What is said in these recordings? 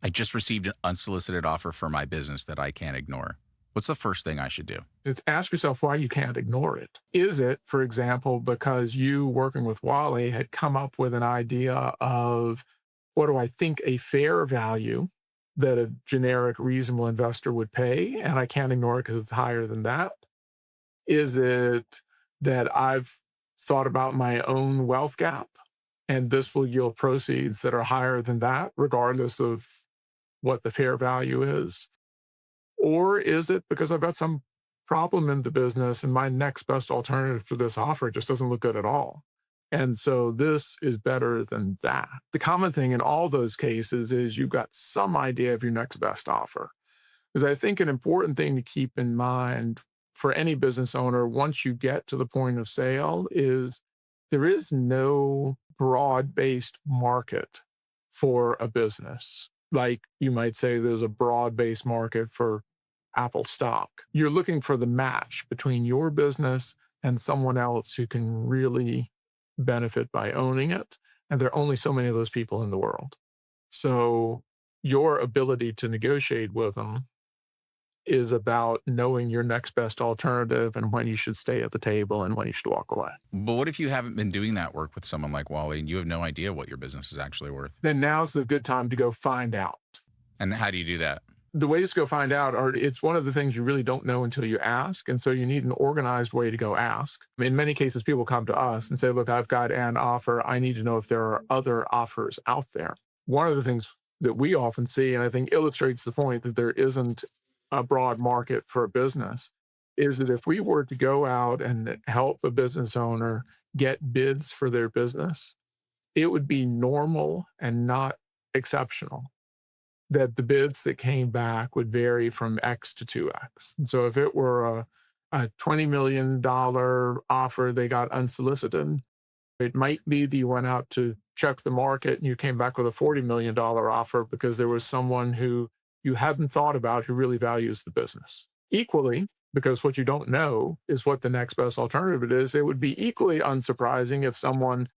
I just received an unsolicited offer for my business that I can't ignore. What's the first thing I should do? It's ask yourself why you can't ignore it. Is it, for example, because you working with Wally had come up with an idea of what do I think a fair value that a generic reasonable investor would pay, and I can't ignore it because it's higher than that? Is it that I've thought about my own wealth gap and this will yield proceeds that are higher than that, regardless of what the fair value is? Or is it because I've got some problem in the business and my next best alternative for this offer just doesn't look good at all? And so this is better than that. The common thing in all those cases is you've got some idea of your next best offer. Because I think an important thing to keep in mind for any business owner once you get to the point of sale is there is no broad based market for a business. Like you might say, there's a broad based market for Apple stock. You're looking for the match between your business and someone else who can really benefit by owning it. And there are only so many of those people in the world. So your ability to negotiate with them is about knowing your next best alternative and when you should stay at the table and when you should walk away. But what if you haven't been doing that work with someone like Wally and you have no idea what your business is actually worth? Then now's the good time to go find out. And how do you do that? The ways to go find out are it's one of the things you really don't know until you ask. And so you need an organized way to go ask. In many cases, people come to us and say, look, I've got an offer. I need to know if there are other offers out there. One of the things that we often see, and I think illustrates the point that there isn't a broad market for a business, is that if we were to go out and help a business owner get bids for their business, it would be normal and not exceptional that the bids that came back would vary from X to 2X. And so if it were a $20 million offer they got unsolicited, it might be that you went out to check the market and you came back with a $40 million offer because there was someone who you hadn't thought about who really values the business. Equally, because what you don't know is what the next best alternative is, it would be equally unsurprising if someone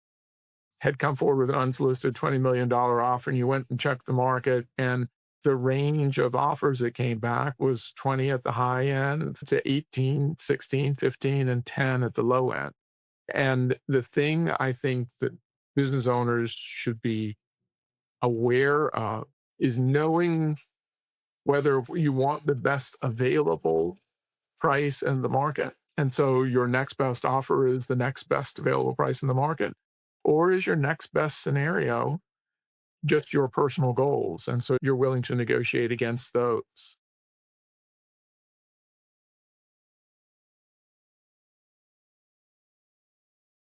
had come forward with an unsolicited $20 million offer and you went and checked the market and the range of offers that came back was 20 at the high end to 18, 16, 15, and 10 at the low end. And the thing I think that business owners should be aware of is knowing whether you want the best available price in the market. And so your next best offer is the next best available price in the market. Or is your next best scenario just your personal goals? And so you're willing to negotiate against those.